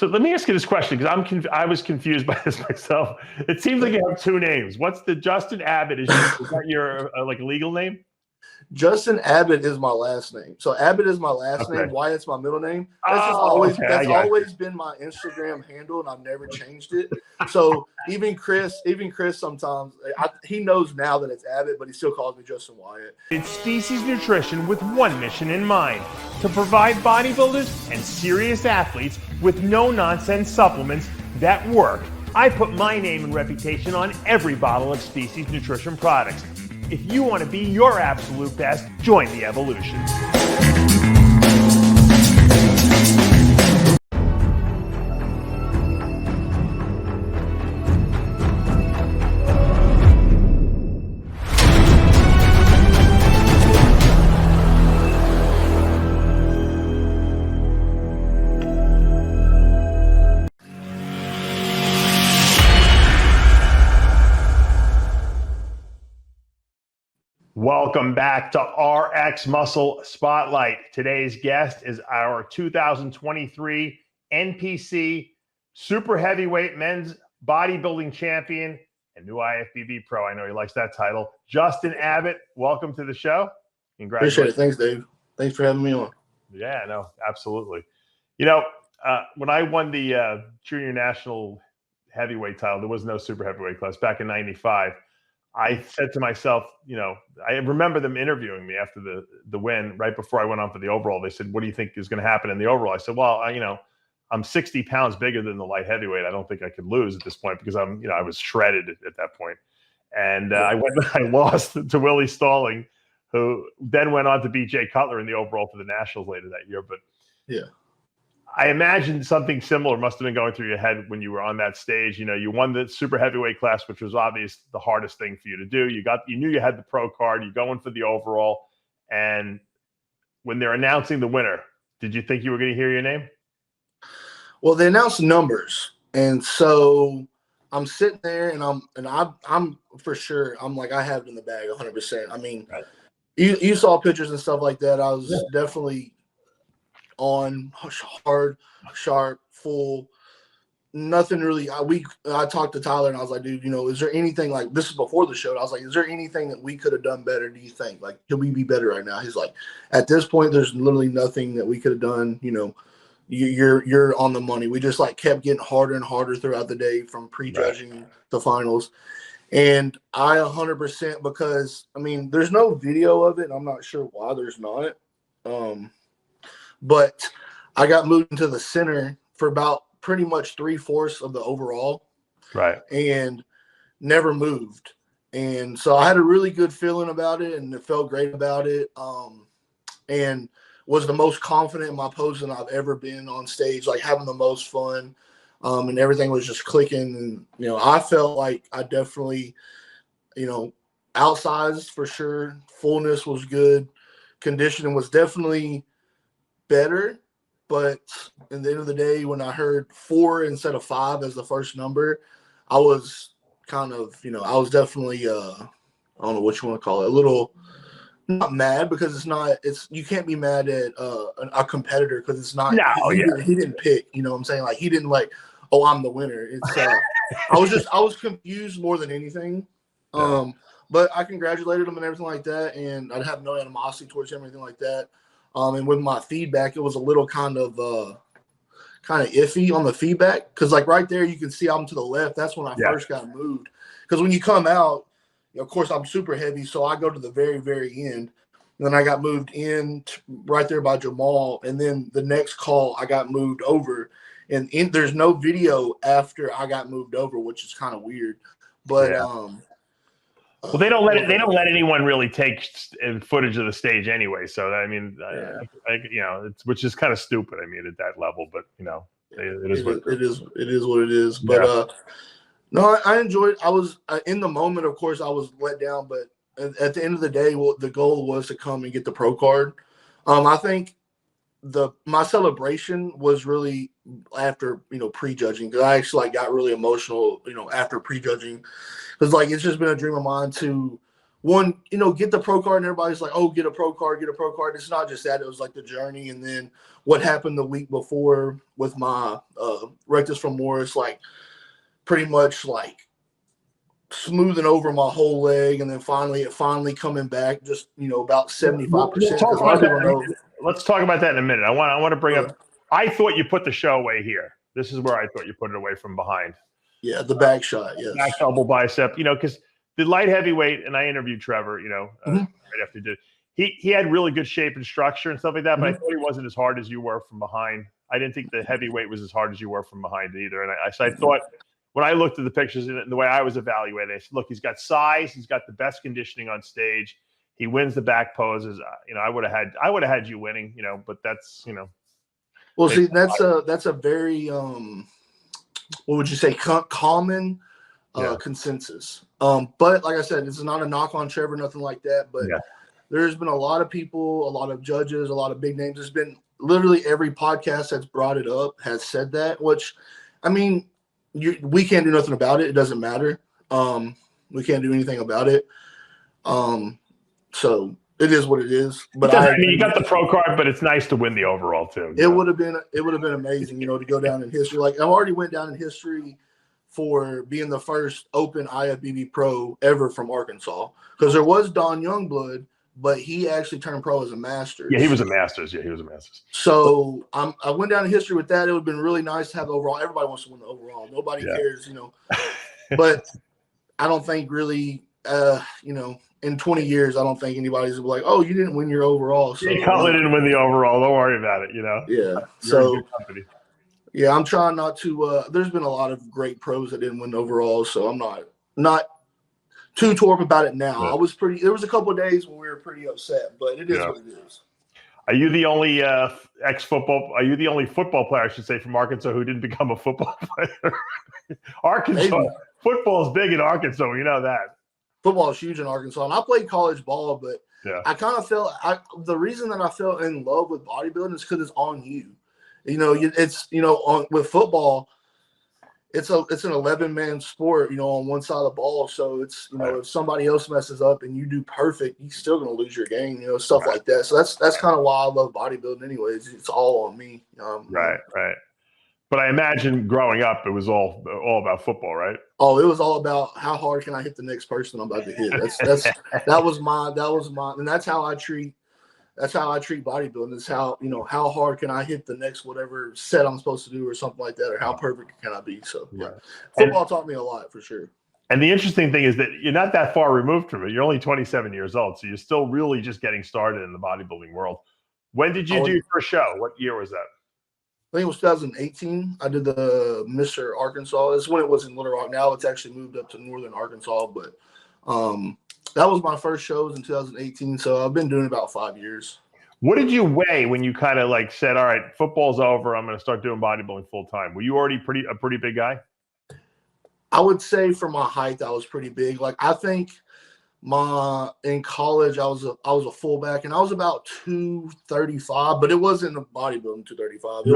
So let me ask you this question, because I was confused by this myself. It seems like you have two names. What's the Justin Abbott? Is that your like legal name? Justin Abbott is my last name. So Abbott is my last name. Wyatt's my middle name. That's always been my Instagram handle, and I've never changed it. So even Chris sometimes he knows now that it's Abbott, but he still calls me Justin Wyatt. It's Species Nutrition with one mission in mind: to provide bodybuilders and serious athletes with no-nonsense supplements that work. I put my name and reputation on every bottle of Species Nutrition products. If you want to be your absolute best, join the evolution. Welcome back to RX Muscle Spotlight. Today's guest is our 2023 NPC Super Heavyweight Men's Bodybuilding Champion and new IFBB Pro. I know he likes that title. Justin Abbott, welcome to the show. Congratulations. Appreciate it. Thanks, Dave. Thanks for having me on. Yeah, no, absolutely. You know, when I won the Junior National Heavyweight title, there was no Super Heavyweight class back in '95. I said to myself, you know, I remember them interviewing me after the win, right before I went on for the overall. They said, "What do you think is going to happen in the overall?" I said, "Well, I'm 60 pounds bigger than the light heavyweight. I don't think I could lose at this point because I was shredded at that point." And I lost to Willie Stalling, who then went on to beat Jay Cutler in the overall for the Nationals later that year. But yeah, I imagine something similar must have been going through your head when you were on that stage. You know, you won the super heavyweight class, which was obvious the hardest thing for you to do. You knew you had the pro card. You're going for the overall. And when they're announcing the winner, did you think you were going to hear your name? Well, they announced numbers. And so I'm sitting there and I'm for sure, I'm like, I have it in the bag 100%. I mean, right. You saw pictures and stuff like that. I was definitely on, hard, sharp, full, nothing really. I talked to Tyler and I was like, dude, is there anything, like, this is before the show, I was like, is there anything that we could have done better, do you think? Like, could we be better right now? He's like, at this point, there's literally nothing that we could have done. You're on the money. We just like kept getting harder and harder throughout the day from prejudging the finals. And I 100%, because I mean, there's no video of it, and I'm not sure why there's not. But I got moved into the center for about pretty much 3/4 of the overall. Right. And never moved. And so I had a really good feeling about it, and it felt great about it. And was the most confident in my posing I've ever been on stage, like having the most fun. And everything was just clicking. And, I felt like I definitely, outsized for sure. Fullness was good. Conditioning was definitely better. But at the end of the day, when I heard 4 instead of 5 as the first number, I was kind of, I was definitely, I don't know what you want to call it, a little, not mad, because you can't be mad at a competitor, because it's not, he didn't pick, what I'm saying? Like, he didn't like, oh, I'm the winner. It's, I was confused more than anything. But I congratulated him and everything like that. And I'd have no animosity towards him or anything like that. And with my feedback, it was a little kind of iffy on the feedback, because like right there you can see I'm to the left. That's when I first got moved, because when you come out, of course I'm super heavy, so I go to the very, very end. And then I got moved in right there by Jamal, and then the next call I got moved over, and there's no video after I got moved over, which is kind of weird. But well, they don't let anyone really take footage of the stage anyway. So I mean, it's, which is kind of stupid. I mean, at that level, but it is what it is. But no, I enjoyed. I was in the moment. Of course, I was let down, but at the end of the day, the goal was to come and get the pro card. I think my celebration was really after prejudging, because I actually got really emotional after prejudging, because like it's just been a dream of mine to one, get the pro card, and everybody's like, oh, get a pro card, get a pro card. It's not just that. It was like the journey. And then what happened the week before with my rectus femoris, like pretty much like smoothing over my whole leg. And then finally coming back just, about 75%. Let's talk about that in a minute. I want to bring up, I thought you put the show away here. This is where I thought you put it away from behind. Yeah, the back shot, yes. Back elbow bicep, because the light heavyweight, and I interviewed Trevor, right after he did. He had really good shape and structure and stuff like that, but I thought he wasn't as hard as you were from behind. I didn't think the heavyweight was as hard as you were from behind either. And I thought when I looked at the pictures and the way I was evaluating, I said, look, he's got size, he's got the best conditioning on stage. He wins the back poses. I would have had you winning, but that's, Well, see, that's a very what would you say, common consensus. But like I said, this is not a knock on Trevor, nothing like that. But there's been a lot of people, a lot of judges, a lot of big names. There's been literally every podcast that's brought it up has said that, which, I mean, we can't do nothing about it. It doesn't matter. We can't do anything about it. So it is what it is. But you got the pro card, but it's nice to win the overall too. It would have been amazing, to go down in history. Like I already went down in history for being the first open IFBB pro ever from Arkansas. Because there was Don Youngblood, but he actually turned pro as a Masters. Yeah, he was a Masters. Yeah, he was a Masters. So I went down in history with that. It would have been really nice to have the overall. Everybody wants to win the overall. Nobody cares, But I don't think really, in 20 years, I don't think anybody's like, oh, you didn't win your overall. So Cutler didn't win the overall. Don't worry about it, Yeah. So, yeah, I'm trying not to there's been a lot of great pros that didn't win overall, so I'm not too tore up about it now. Yeah. There was a couple of days when we were pretty upset, but it is what it is. Are you the only football player, I should say, from Arkansas who didn't become a football player? Arkansas. Football is big in Arkansas. We know that. Football is huge in Arkansas, and I played college ball, but I kind of felt the reason that I fell in love with bodybuilding is because it's on you. With football, it's an 11-man sport. On one side of the ball, so it's if somebody else messes up and you do perfect, you're still gonna lose your game. Stuff like that. So that's kind of why I love bodybuilding. Anyways, it's all on me. Right. But I imagine growing up, it was all about football, right? Oh, it was all about how hard can I hit the next person I'm about to hit. That was my, and that's how I treat bodybuilding. It's how hard can I hit the next whatever set I'm supposed to do or something like that, or how perfect can I be. So football taught me a lot for sure. And the interesting thing is that you're not that far removed from it. You're only 27 years old, so you're still really just getting started in the bodybuilding world. When did you do your first show? What year was that? I think it was 2018. I did the Mr. Arkansas. It's when it was in Little Rock. Now it's actually moved up to Northern Arkansas, but that was my first shows in 2018. So I've been doing it about 5 years. What did you weigh when you kind of like said, all right, football's over, I'm going to start doing bodybuilding full time? Were you already a pretty big guy? I would say for my height, I was pretty big. Like I think in college, I was a fullback, and I was about 235, but it wasn't a bodybuilding 235.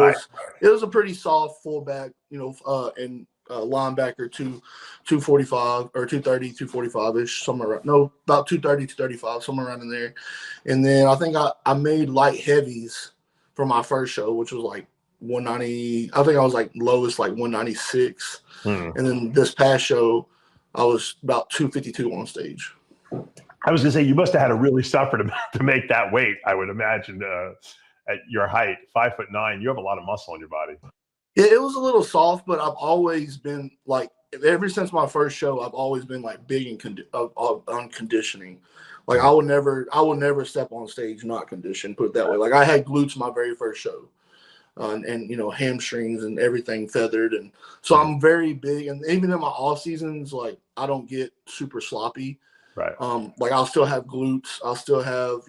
It was a pretty soft fullback, and linebacker 245 or 230, 245 ish, somewhere around. No, about 230, 235, somewhere around in there. And then I think I made light heavies for my first show, which was like 190. I think I was like lowest like 196. And then this past show, I was about 252 on stage. I was going to say, you must have had to really suffer to make that weight, I would imagine, at your height, 5'9". You have a lot of muscle in your body. Yeah, it was a little soft, but I've always been like, ever since my first show, I've always been like big on conditioning. Like I would never step on stage not conditioned, put it that way. Like I had glutes my very first show. And hamstrings and everything feathered, and so I'm very big. And even in my off seasons, like I don't get super sloppy. Right. Like I'll still have glutes. I'll still have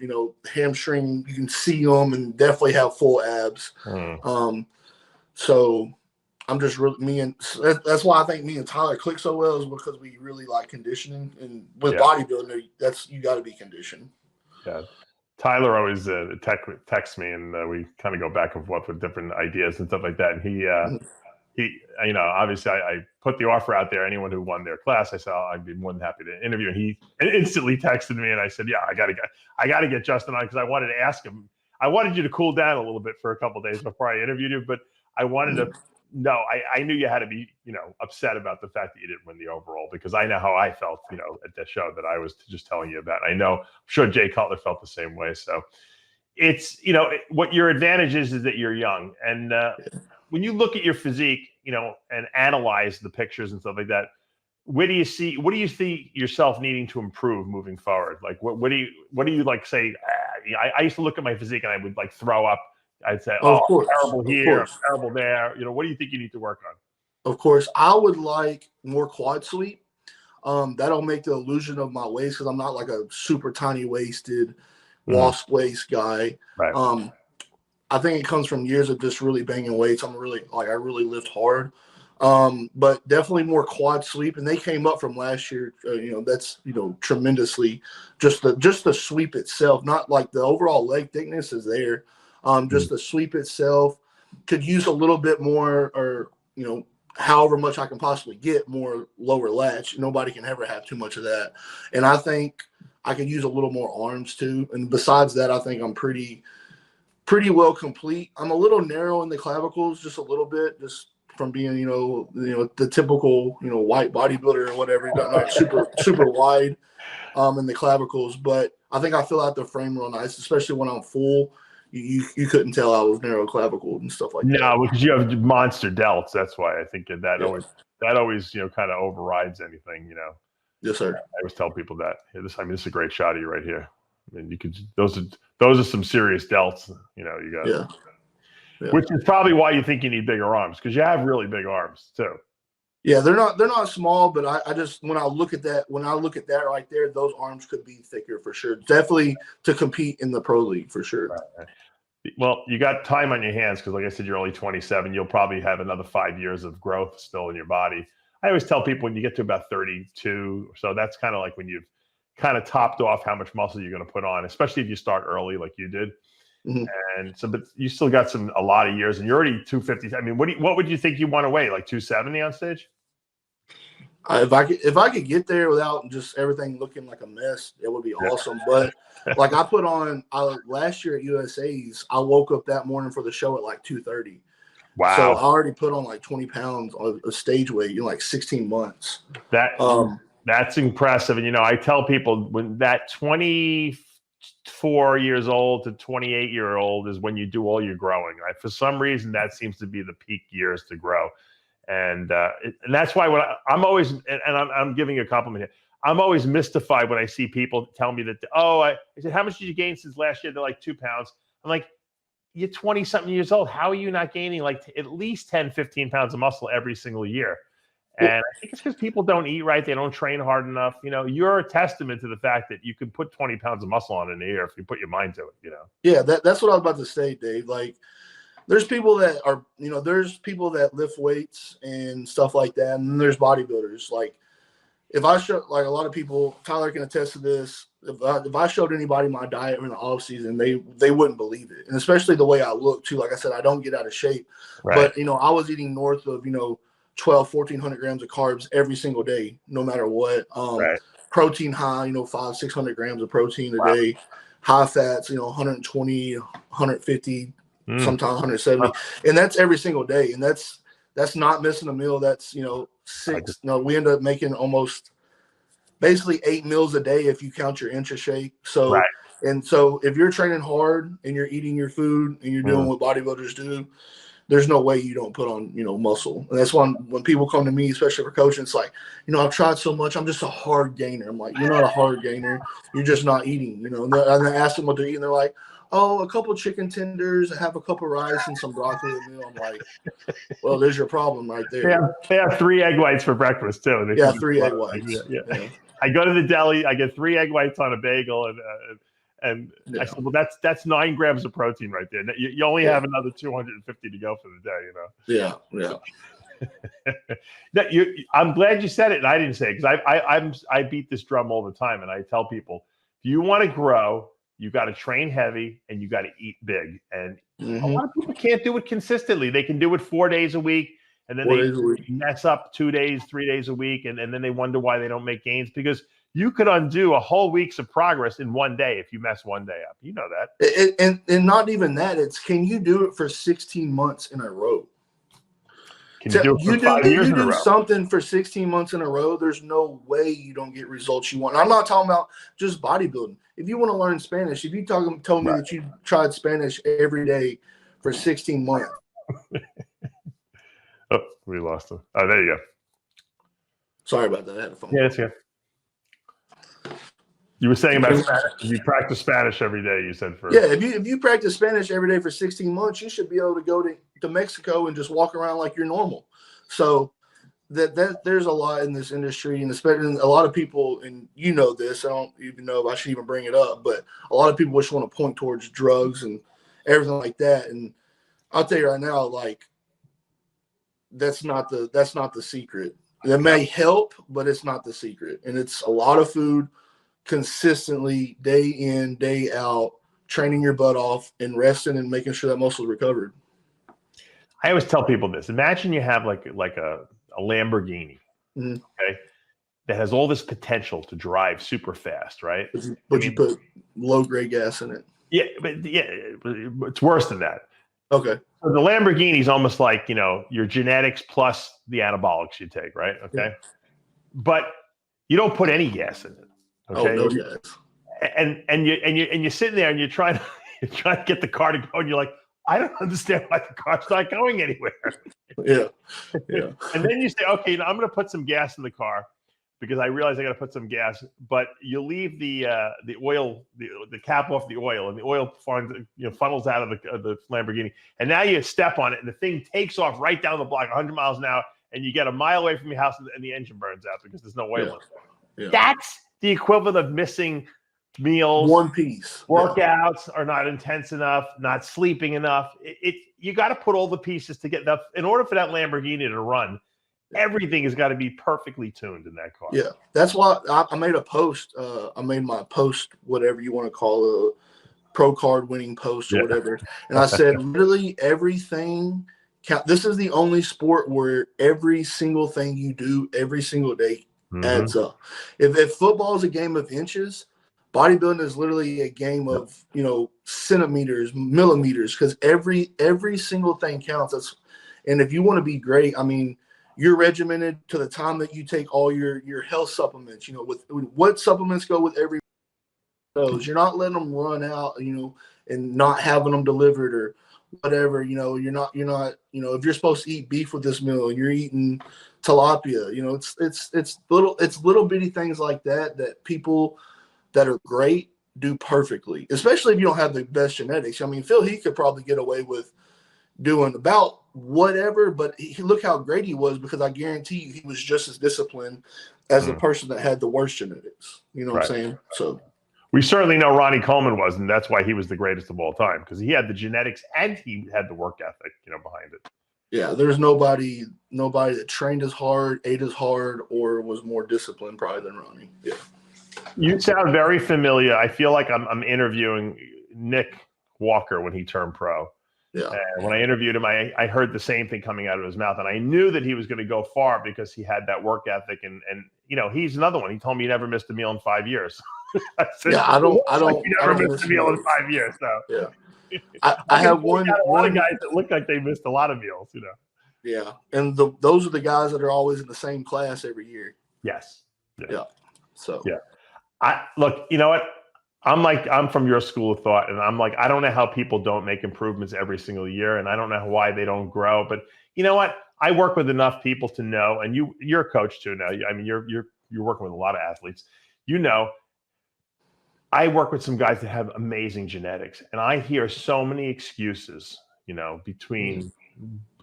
hamstring. You can see them, and definitely have full abs. So I'm just really that's why I think me and Tyler click so well, is because we really like conditioning, and with bodybuilding, you got to be conditioned. Yeah. Tyler always texts me, and we kind of go back and forth with different ideas and stuff like that. And obviously I put the offer out there. Anyone who won their class, I said, I'd be more than happy to interview. And he instantly texted me, and I said, yeah, I got to get Justin on, because I wanted to ask him. I wanted you to cool down a little bit for a couple of days before I interviewed you, but I wanted to know, I knew you had to be, upset about the fact that you didn't win the overall, because I know how I felt, at the show that I was just telling you about. I know, I'm sure Jay Cutler felt the same way. So it's, what your advantage is that you're young. And when you look at your physique, and analyze the pictures and stuff like that, what do you see yourself needing to improve moving forward? Like, what do you like say? I used to look at my physique and I would like throw up. I'd say, terrible here, terrible there. What do you think you need to work on? Of course, I would like more quad sweep. That'll make the illusion of my waist, because I'm not like a super tiny waisted wasp waist guy. Right. I think it comes from years of just really banging weights. I really lift hard. But definitely more quad sweep. And they came up from last year. That's, tremendously just the sweep itself, not like the overall leg thickness is there. Just the sweep itself could use a little bit more, or, however much I can possibly get more lower latch. Nobody can ever have too much of that. And I think I could use a little more arms too. And besides that, I think I'm pretty well complete. I'm a little narrow in the clavicles, just a little bit, just from being, the typical, white bodybuilder or whatever, not super wide in the clavicles. But I think I fill out the frame real nice, especially when I'm full. You couldn't tell I was narrow clavicled and stuff like that. No, because you have monster delts. That's why I think that always kind of overrides anything. Yes, sir. I always tell people that. This is a great shot of you right here. I mean, you could those are some serious delts. You got. Yeah. Which is probably why you think you need bigger arms, because you have really big arms too. Yeah, they're not small, but I just when I look at that right there, those arms could be thicker for sure. Definitely to compete in the pro league for sure. Right. Well, you got time on your hands, because like I said, you're only 27. You'll probably have another 5 years of growth still in your body. I always tell people when you get to about 32, so that's kind of like when you've kind of topped off how much muscle you're going to put on, especially if you start early like you did. Mm-hmm. And so, but you still got a lot of years, and you're already 250. I mean, what would you think you want to weigh? Like 270 on stage? If I could get there without just everything looking like a mess, it would be awesome. But like I put on last year at USA's, I woke up that morning for the show at like 2:30. Wow! So I already put on like 20 pounds of stage weight in like 16 months. That's impressive. And I tell people, when that 24 years old to 28-year-old is when you do all your growing. Right? For some reason, that seems to be the peak years to grow. And that's why I'm always, and I'm giving you a compliment here, I'm always mystified when I see people tell me that, I said, how much did you gain since last year? They're like 2 pounds. I'm like, you're 20-something years old. How are you not gaining like at least 10, 15 pounds of muscle every single year? And I think it's because people don't eat right. They don't train hard enough. You're a testament to the fact that you can put 20 pounds of muscle on in a year if you put your mind to it, Yeah, that's what I was about to say, Dave. Like, there's people that are, there's people that lift weights and stuff like that. And then there's bodybuilders. Like, if I show, like a lot of people, Tyler can attest to this. If I showed anybody my diet in the off season, they wouldn't believe it. And especially the way I look too. Like I said, I don't get out of shape, right. But I was eating north of, 1,400 grams of carbs every single day, no matter what. Right. Protein high, 500-600 grams of protein a day, high fats, 120, 150, sometimes 170, and that's every single day. And that's not missing a meal. That's, six. No, we end up making almost basically 8 meals a day if you count your intra-shake. So, right. And so if you're training hard and you're eating your food and you're doing what bodybuilders do, there's no way you don't put on, muscle. And that's why when people come to me, especially for coaching, it's like, I've tried so much. I'm just a hard gainer. I'm like, you're not a hard gainer. You're just not eating, And I ask them what they're eating. They're like, oh, a couple chicken tenders, I have a cup of rice and some broccoli with me. I'm like, well, there's your problem right there. They have 3 egg whites for breakfast too. 3 egg whites. Yeah. I go to the deli, I get 3 egg whites on a bagel, and I said, well, that's 9 grams of protein right there. You only have another 250 to go for the day. Yeah. I'm glad you said it, and I didn't say it, because I beat this drum all the time, and I tell people, if you want to grow, you got to train heavy and you got to eat big. And a lot of people can't do it consistently. They can do it 4 days a week. and then 4 they days a week. mess up 2 days, 3 days a week, and then they wonder why they don't make gains, because you could undo a whole week's of progress in one day if you mess one day up. You know that. And not even that. It's, can you do it for 16 months in a row? Can you do it for 5 years you in a do row? something for 16 months in a row, there's no way you don't get results you want. And I'm not talking about just bodybuilding. If you want to learn Spanish, if you told me that you tried Spanish every day for 16 months. Oh, we lost him. Oh, there you go. Sorry about that. I had a phone. Yeah, that's good. You were saying about Spanish. You practice Spanish every day, you said. If you practice Spanish every day for 16 months, you should be able to go to Mexico and just walk around like you're normal. So that there's a lot in this industry, and especially a lot of people, and you know this, I don't even know if I should even bring it up, but a lot of people just want to point towards drugs and everything like that. And I'll tell you right now, like, that's not the secret. That may help, but it's not the secret. And it's a lot of food, consistently, day in, day out, training your butt off and resting and making sure that muscle's recovered. I always tell people this. Imagine you have like a Lamborghini, okay, that has all this potential to drive super fast, right? But you put low-grade gas in it. Yeah, but it's worse than that. Okay. So the Lamborghini is almost like, your genetics plus the anabolics you take, right? Okay. Yeah. But you don't put any gas in it. Okay. Oh, no gas. And you're sitting there and you're trying to get the car to go, and you're like, I don't understand why the car's not going anywhere. Yeah. And then you say, okay, now I'm going to put some gas in the car because I realize I got to put some gas. But you leave the oil, the cap off the oil, and the oil funnels out of the Lamborghini. And now you step on it, and the thing takes off right down the block, 100 miles an hour, and you get a mile away from your house, and the engine burns out because there's no oil in it. Yeah. That's the equivalent of missing meals. One piece. Workouts are not intense enough, not sleeping enough. You got to put all the pieces to get enough. In order for that Lamborghini to run, everything has got to be perfectly tuned in that car. Yeah, that's why I made a post. I made my post, whatever you want to call a pro card winning post or whatever. And I said, literally everything count. This is the only sport where every single thing you do every single day adds up. If football is a game of inches, bodybuilding is literally a game of, centimeters, millimeters, because every single thing counts. And if you want to be great, I mean, you're regimented to the time that you take all your health supplements, with what supplements go with every dose. You're not letting them run out, and not having them delivered or whatever. You're not, if you're supposed to eat beef with this meal and you're eating tilapia, it's little bitty things like that people that are great do perfectly, especially if you don't have the best genetics. I mean, Phil, he could probably get away with doing about whatever, but look how great he was, because I guarantee you he was just as disciplined as the person that had the worst genetics. You know what I'm saying? So we certainly know Ronnie Coleman was, and that's why he was the greatest of all time, because he had the genetics and he had the work ethic, behind it. Yeah, there's nobody that trained as hard, ate as hard, or was more disciplined probably than Ronnie. Yeah. You sound very familiar. I feel like I'm interviewing Nick Walker when he turned pro. Yeah. And when I interviewed him, I heard the same thing coming out of his mouth, and I knew that he was going to go far because he had that work ethic, and he's another one. He told me he never missed a meal in 5 years. I said, I don't never missed a meal in 5 years. So yeah, I have one of guys that look like they missed a lot of meals. Yeah, and those are the guys that are always in the same class every year. Yes. Yeah. So yeah. Look, you know what? I'm from your school of thought, and I'm like, I don't know how people don't make improvements every single year, and I don't know why they don't grow. But you know what? I work with enough people to know, and you're a coach too now. I mean, you're working with a lot of athletes. I work with some guys that have amazing genetics, and I hear so many excuses, between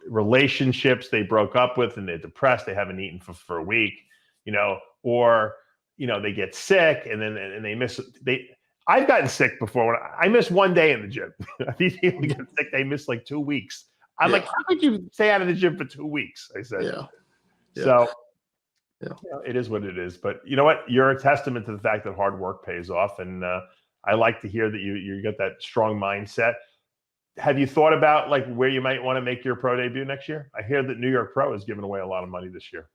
relationships they broke up with and they're depressed, they haven't eaten for a week, or they get sick and then they miss. I've gotten sick before. When I miss one day in the gym. These people get sick, they miss like 2 weeks. I'm like, how could you stay out of the gym for 2 weeks? I said, So it is what it is. But you know what? You're a testament to the fact that hard work pays off. And I like to hear that you got that strong mindset. have you thought about like where you might want to make your pro debut next year? I hear that New York Pro is giving away a lot of money this year.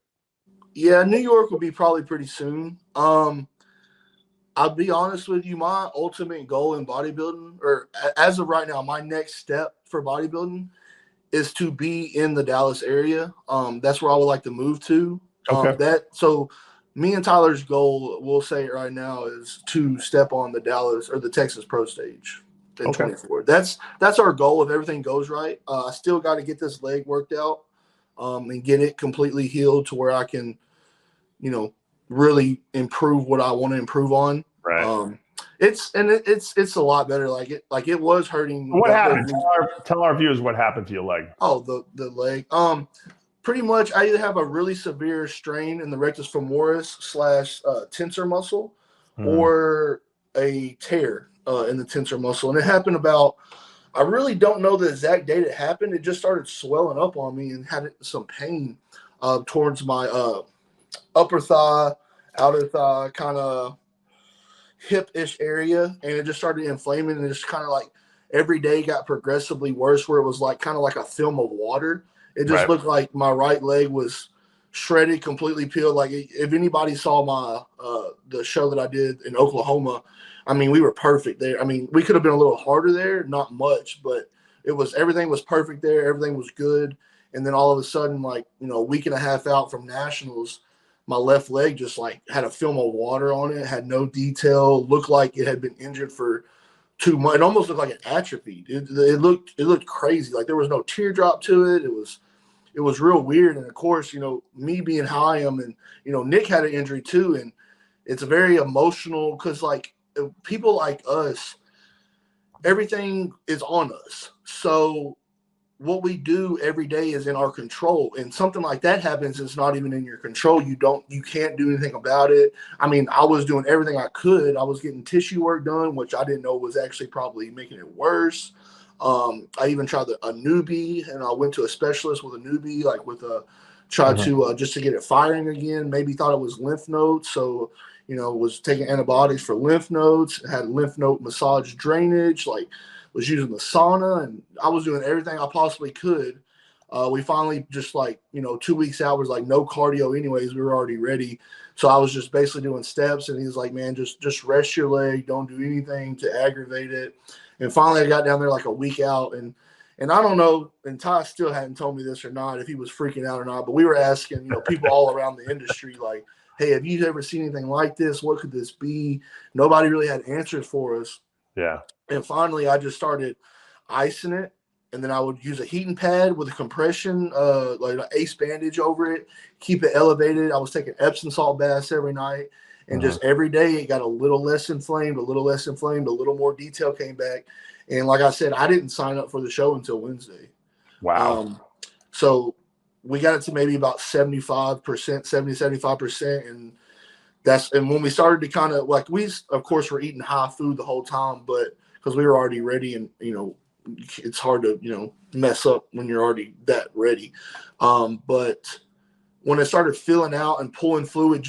Yeah, New York will be probably pretty soon. I'll be honest with you, my ultimate goal in bodybuilding, or as of right now, my next step for bodybuilding is to be in the Dallas area. That's where I would like to move to. Okay. So me and Tyler's goal, we'll say it right now, is to step on the Dallas or the Texas Pro stage in 24. That's our goal if everything goes right. I still got to get this leg worked out and get it completely healed to where I can, really improve what I want to improve on. Right. It's a lot better. Like it was hurting. What happened? Tell our viewers what happened to your leg. Oh, the leg. Pretty much I either have a really severe strain in the rectus femoris / tensor muscle or a tear in the tensor muscle. And it happened I really don't know the exact date it happened. It just started swelling up on me and had some pain towards my upper thigh, outer thigh, kind of hip-ish area. And it just started inflaming and just kind of like every day got progressively worse where it was like kind of like a film of water. It just looked like my right leg was shredded, completely peeled. Like if anybody saw my the show that I did in Oklahoma, I mean, we were perfect there. I mean, we could have been a little harder there, not much, but everything was perfect there. Everything was good. And then all of a sudden, like, a week and a half out from Nationals, my left leg just like had a film of water on it, had no detail, looked like it had been injured for 2 months. It almost looked like it atrophied. It looked crazy. Like there was no teardrop to it. It was real weird. And of course, me being how I am, and Nick had an injury too, and it's very emotional because like people like us, everything is on us. So what we do every day is in our control, and something like that happens, it's not even in your control. You can't do anything about it. I mean, I was doing everything I could. I was getting tissue work done, which I didn't know was actually probably making it worse. I even tried a newbie, and I went to a specialist with a newbie, like tried to just to get it firing again. Maybe thought it was lymph nodes, so was taking antibiotics for lymph nodes. Had lymph node massage drainage, like was using the sauna, and I was doing everything I possibly could. We finally just 2 weeks out was like no cardio anyways. We were already ready. So I was just basically doing steps, and he was like, man, just rest your leg. Don't do anything to aggravate it. And finally I got down there like a week out, and I don't know, and Ty still hadn't told me this or not, if he was freaking out or not, but we were asking, people all around the industry, like, hey, have you ever seen anything like this? What could this be? Nobody really had answers for us. Yeah. And finally, I just started icing it, and then I would use a heating pad with a compression, like an ace bandage over it, keep it elevated. I was taking Epsom salt baths every night, and just every day it got a little less inflamed, a little more detail came back. And like I said, I didn't sign up for the show until Wednesday. Wow. So we got it to maybe about 75%, and when we started to kind of like, we of course were eating high food the whole time, but because we were already ready, and it's hard to mess up when you're already that ready. But when it started filling out and pulling fluid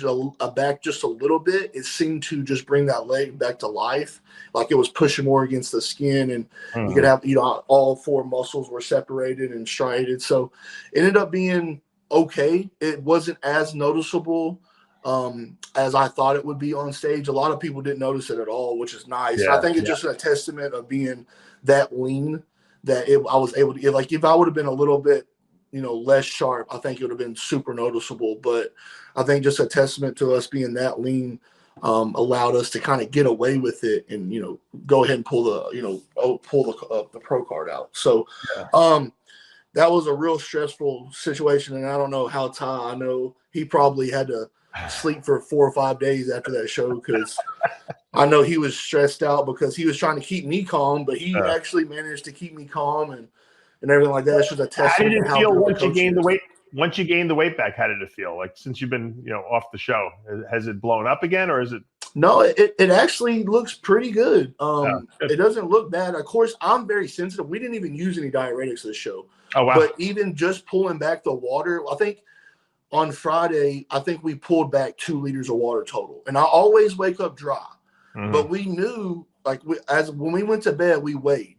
back just a little bit, it seemed to just bring that leg back to life. Like it was pushing more against the skin, and you could have all 4 muscles were separated and striated. So it ended up being okay. It wasn't as noticeable as I thought it would be on stage. A lot of people didn't notice it at all, which is nice. Yeah, I think it's just a testament of being that lean that I was able to get. Like if I would have been a little bit, less sharp, I think it would have been super noticeable. But I think just a testament to us being that lean allowed us to kind of get away with it and go ahead and pull the pro card out. So that was a real stressful situation, and I don't know how Ty. I know he probably had to sleep for 4 or 5 days after that show because I know he was stressed out because he was trying to keep me calm, but he actually managed to keep me calm and everything like that. It's just a testament. How did it feel once you gained the weight? Once you gained the weight back, how did it feel? Like since you've been off the show, has it blown up again, or is it? No, it actually looks pretty good. It doesn't look bad. Of course, I'm very sensitive. We didn't even use any diuretics this show. Oh wow! But even just pulling back the water, I think on Friday, we pulled back 2 liters of water total. And I always wake up dry. But we knew, like, when we went to bed, we weighed.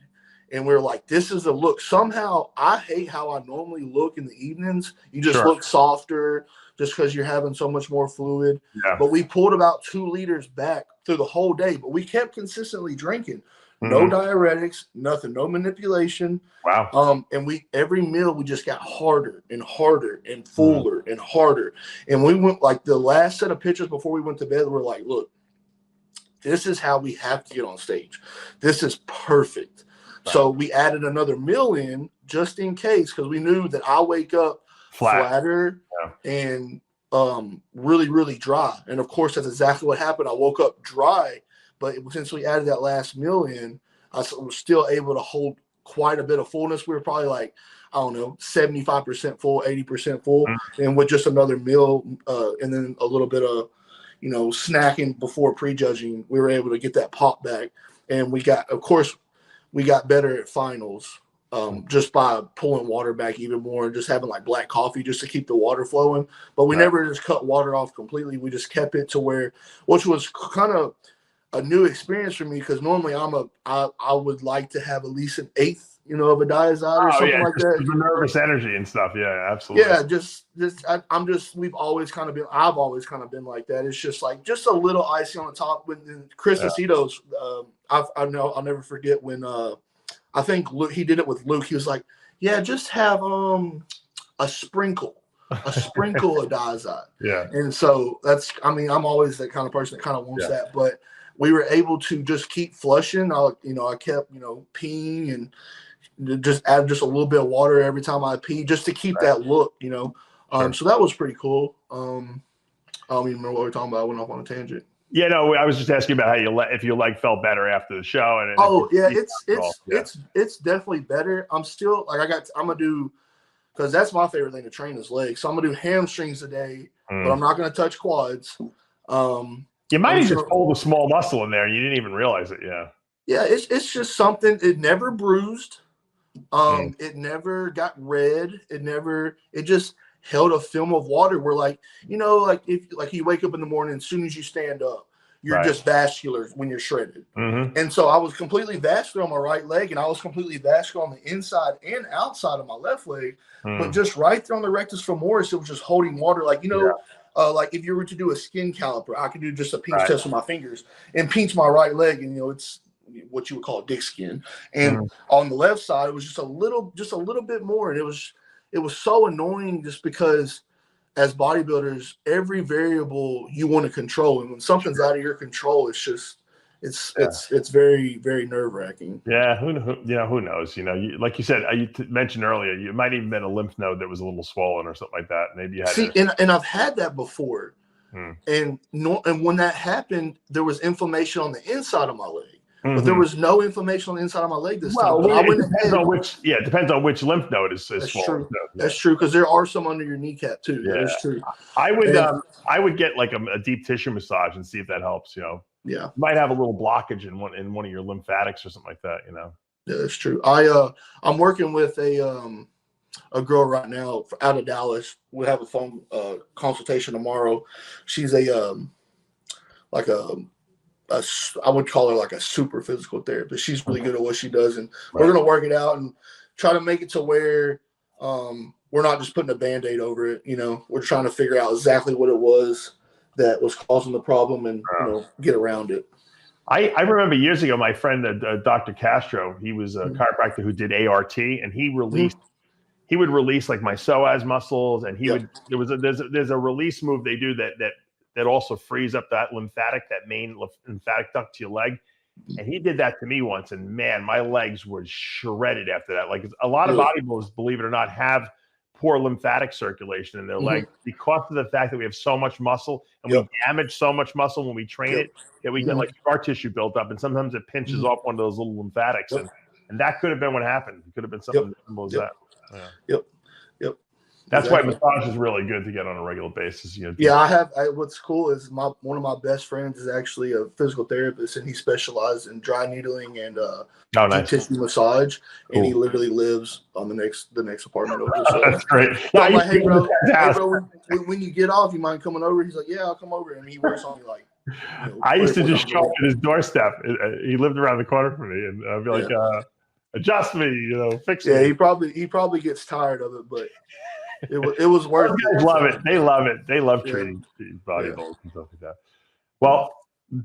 And we're like, this is a look. Somehow, I hate how I normally look in the evenings. You just look softer just because you're having so much more fluid. Yeah. But we pulled about 2 liters back through the whole day. But we kept consistently drinking. No diuretics, nothing, no manipulation. Wow. And every meal we just got harder and harder and fuller and harder. And we went like the last set of pictures before we went to bed, we're like, look, this is how we have to get on stage. This is perfect. Right. So we added another meal in just in case, because we knew that I wake up flatter and really, really dry. And of course, that's exactly what happened. I woke up dry. But since we added that last meal in, I was still able to hold quite a bit of fullness. We were probably like, I don't know, 75% full, 80% full. And with just another meal and then a little bit of, snacking before prejudging, we were able to get that pop back. And we got better at finals just by pulling water back even more and just having like black coffee just to keep the water flowing. But we never just cut water off completely. We just kept it to where, which was kind of a new experience for me, because normally I would like to have at least an eighth, of a diazide or something like that. The nervous energy and stuff. Yeah, absolutely. Yeah, I've always kind of been like that. It's just like just a little icing on the top. When Chris Acetos, I'll never forget when I think Luke, he did it with Luke. He was like, yeah, just have a sprinkle of diazide. Yeah. And so I'm always that kind of person that kind of wants that, but we were able to just keep flushing. I kept, peeing and just add just a little bit of water every time I pee just to keep that look, So that was pretty cool. I don't even remember what we were talking about. I went off on a tangent. Yeah, no, I was just asking about if your leg felt better after the show. It's definitely better. I'm still I'm gonna do, because that's my favorite thing to train is legs. So I'm gonna do hamstrings today, but I'm not gonna touch quads. You might have just pulled a small muscle in there and you didn't even realize it. Yeah. Yeah, it's just something. It never bruised. It never got red. It just held a film of water where if you wake up in the morning, as soon as you stand up, you're just vascular when you're shredded. And so I was completely vascular on my right leg, and I was completely vascular on the inside and outside of my left leg. But just right there on the rectus femoris, it was just holding water. Like if you were to do a skin caliper, I could do just a pinch test with my fingers and pinch my right leg, and it's what you would call dick skin. And on the left side, it was just a little bit more. And it was so annoying just because as bodybuilders, every variable you want to control. And when something's out of your control, it's very, very nerve wracking. Yeah. Who knows? Like you said, you mentioned earlier, you might even been a lymph node that was a little swollen or something like that. Maybe you had and I've had that before. And when that happened, there was inflammation on the inside of my leg. But there was no inflammation on the inside of my leg this time. It depends on which lymph node is swollen. True. That's true, because there are some under your kneecap too. Yeah. That's true. I would get like a deep tissue massage and see if that helps. Yeah. You might have a little blockage in one of your lymphatics or something like that. Yeah, that's true. I'm working with a girl right now out of Dallas. We'll have a phone consultation tomorrow. She's I would call her like a super physical therapist. She's really good at what she does, and we're going to work it out and try to make it to where we're not just putting a Band-Aid over it. We're trying to figure out exactly what it was that was causing the problem and get around it. I remember years ago, my friend Dr. Castro, he was a chiropractor who did ART, and he would release like my psoas muscles, and there's a release move they do that also frees up that main lymphatic duct to your leg. And he did that to me once. And man, my legs were shredded after that. Like a lot of bodybuilders, believe it or not, have poor lymphatic circulation in their legs because of the fact that we have so much muscle and we damage so much muscle when we train it that we get like scar tissue built up. And sometimes it pinches off one of those little lymphatics. And that could have been what happened. It could have been something as simple as that. Yeah. Yep. That's why massage is really good to get on a regular basis. What's cool is one of my best friends is actually a physical therapist, and he specializes in dry needling and deep tissue massage. Cool. And he literally lives on the next apartment over. So that's great. So I'm like, hey bro, when you get off, you mind coming over? He's like, yeah, I'll come over. And he works on me like. I used to just show up at his doorstep. He lived around the corner from me, and I'd be like, adjust me, fix Yeah, me. he probably gets tired of it, but it was worth it. Guys love it. They love it. They love Yeah. treating bodybuilders and stuff like that. Yeah. Well,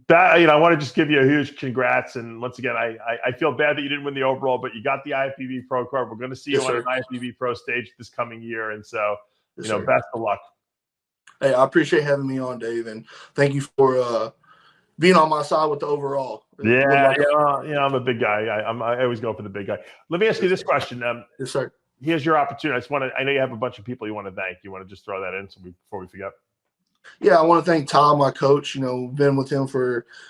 that I want to just give you a huge congrats. And once again, I feel bad that you didn't win the overall, but you got the IFBB Pro card. We're going to see you Yes, on sir. an IFBB Pro stage this coming year, and so Yes, sir. best of luck. Hey, I appreciate having me on, Dave, and thank you for being on my side with the overall. Yeah, I'm a big guy. I always go for the big guy. Let me ask you this question. Yes, sir. Here's your opportunity. I know you have a bunch of people you want to thank. You want to just throw that in before we forget? Yeah, I want to thank Tom, my coach. Been with him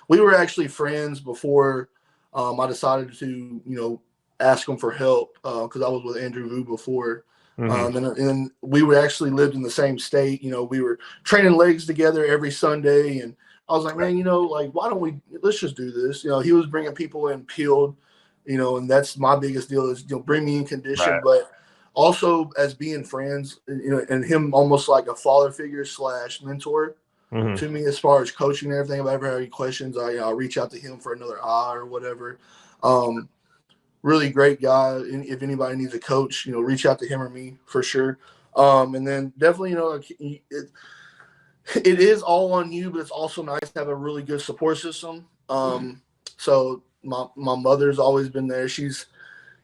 we were actually friends before I decided to, ask him for help because I was with Andrew Vu before. Mm-hmm. And we were actually lived in the same state. We were training legs together every Sunday. And I was like, man, why don't let's just do this. He was bringing people in peeled, and that's my biggest deal is, bring me in condition. Right. But also as being friends, and him almost like a father figure / mentor to me as far as coaching and everything. If I ever have any questions, I'll reach out to him for another eye or whatever. Really great guy. If anybody needs a coach, reach out to him or me for sure. And then definitely, it is all on you, but it's also nice to have a really good support system. So my mother's always been there. She's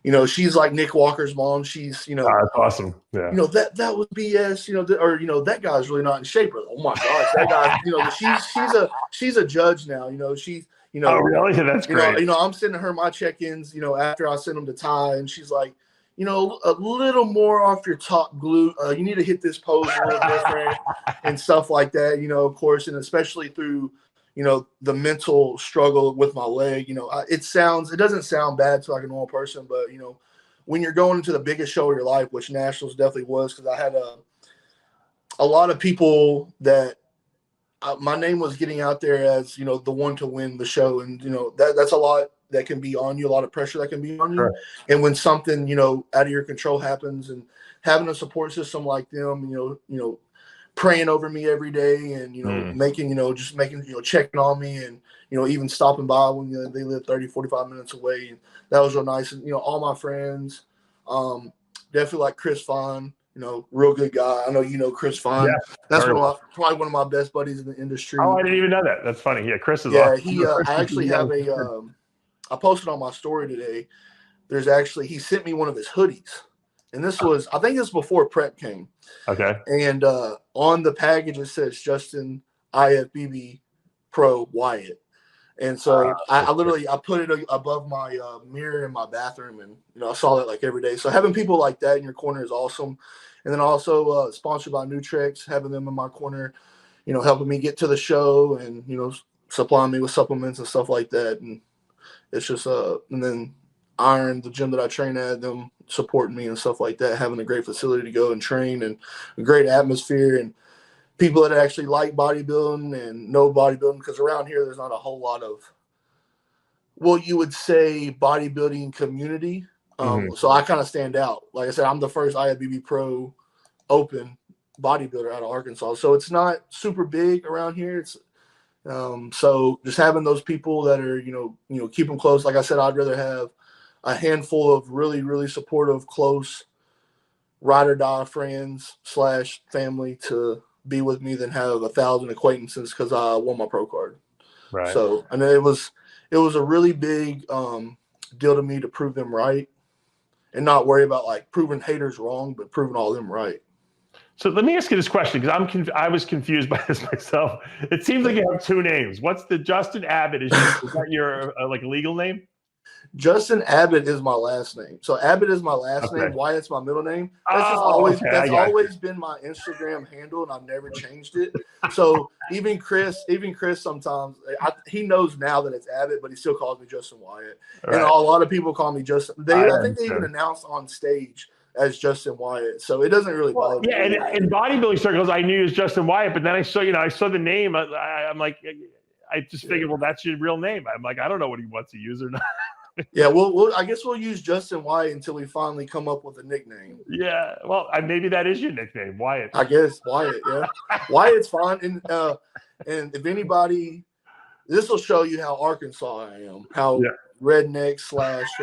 like Nick Walker's mom. She's, that's awesome. Yeah. That was BS, or, that guy's really not in shape. Or, oh my gosh, that guy, she's a judge now. She's, oh, really? That's great. I'm sending her my check-ins, after I send them to Ty, and she's like, a little more off your top glute. You need to hit this pose a little different and stuff like that, of course, and especially through, the mental struggle with my leg. It doesn't sound bad to like a normal person, but, when you're going into the biggest show of your life, which Nationals definitely was, because I had a lot of people that my name was getting out there as, the one to win the show. And, that's a lot that can be on you, a lot of pressure that can be on you. Sure. And when something, out of your control happens, and having a support system like them, praying over me every day and, making, checking on me and, even stopping by when they live 30, 45 minutes away. And that was real nice. And, all my friends, definitely like Chris Fine, real good guy. I know Chris Fine. Yeah, that's probably one of my best buddies in the industry. Oh, I didn't even know that. That's funny. Yeah, Chris is awesome. He I actually have I posted on my story today. He sent me one of his hoodies. And I think this was before prep came. Okay. And on the package, it says Justin IFBB Pro Wyatt. And so I literally put it above my mirror in my bathroom, and I saw that like every day. So having people like that in your corner is awesome. And then also sponsored by Nutrex, having them in my corner, helping me get to the show and supplying me with supplements and stuff like that. And it's just and then Iron, the gym that I train at, them supporting me and stuff like that, having a great facility to go and train and a great atmosphere and people that actually like bodybuilding and know bodybuilding, because around here there's not a whole lot of you would say bodybuilding community. So I kind of stand out. Like I said, I'm the first IFBB Pro Open bodybuilder out of Arkansas, so it's not super big around here. It's so just having those people that are keep them close. Like I said, I'd rather have a handful of really, really supportive, close ride or die friends / family to be with me than have 1,000 acquaintances because I won my pro card. Right. So I know it was a really big deal to me to prove them right and not worry about like proving haters wrong, but proving all of them right. So let me ask you this question, because I was confused by this myself. It seems like you have two names. What's the Justin Abbott? Is that your like legal name? Justin Abbott is my last name. So Abbott is my last name. Wyatt's my middle name. That's always been my Instagram handle, and I've never changed it. So even Chris sometimes he knows now that it's Abbott, but he still calls me Justin Wyatt. Right. And a lot of people call me Justin. I think they even announced on stage as Justin Wyatt. So it doesn't really bother me. Yeah, and in bodybuilding circles, I knew it was Justin Wyatt, but then I saw the name. I'm like, I just figured, well, that's your real name. I'm like, I don't know what he wants to use or not. Yeah, well, I guess we'll use Justin Wyatt until we finally come up with a nickname. Yeah, well, maybe that is your nickname, Wyatt. I guess Wyatt. Yeah, Wyatt's fine. And if anybody, this will show you how Arkansas I am, how redneck /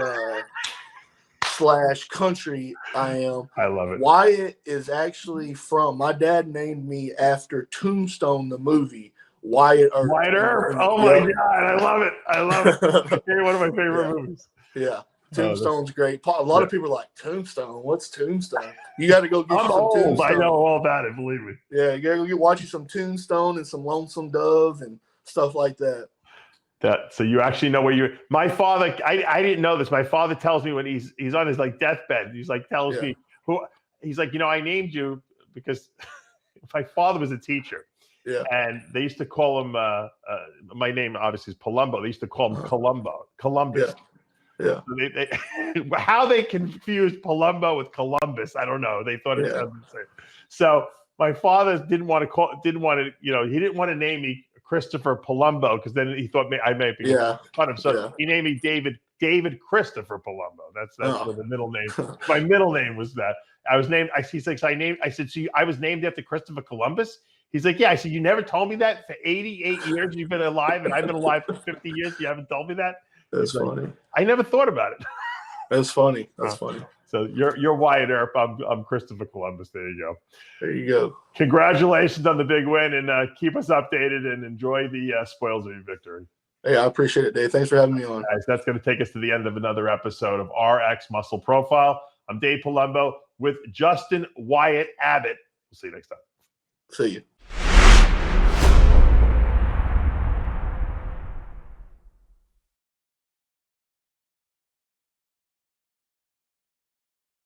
/ country I am. I love it. Wyatt is actually from, my dad named me after Tombstone, the movie. Wyatt Earp. Wyatt Earp. Oh my God. I love it. I love it. One of my favorite movies. Yeah. Tombstone's great. A lot of people are like, Tombstone? What's Tombstone? You got to go get you some old. Tombstone. I know all about it, believe me. Yeah, you got to go watch you some Tombstone and some Lonesome Dove and stuff like that. So you actually know where you're. My father, I didn't know this. My father tells me when he's on his like deathbed, he's like tells me who. He's like, I named you because my father was a teacher. Yeah. And they used to call him. My name obviously is Palumbo. They used to call him Columbus. Yeah. So they how they confused Palumbo with Columbus, I don't know. They thought it sounded the same. So my father didn't want to name me Christopher Palumbo because then he thought I may be fun of. So he named me David Christopher Palumbo. That's what the middle name. My middle name was that. I was named. He's like, I said, so I was named after Christopher Columbus. He's like, yeah. I said, you never told me that for 88 years you've been alive, and I've been alive for 50 years. You haven't told me that. That's funny. I never thought about it. That's funny. That's funny. So you're Wyatt Earp. I'm Christopher Columbus. There you go. There you go. Congratulations on the big win, and keep us updated and enjoy the spoils of your victory. Hey, I appreciate it, Dave. Thanks for having me on. Guys, that's going to take us to the end of another episode of RX Muscle Profile. I'm Dave Palumbo with Justin Wyatt Abbott. We'll see you next time. See you.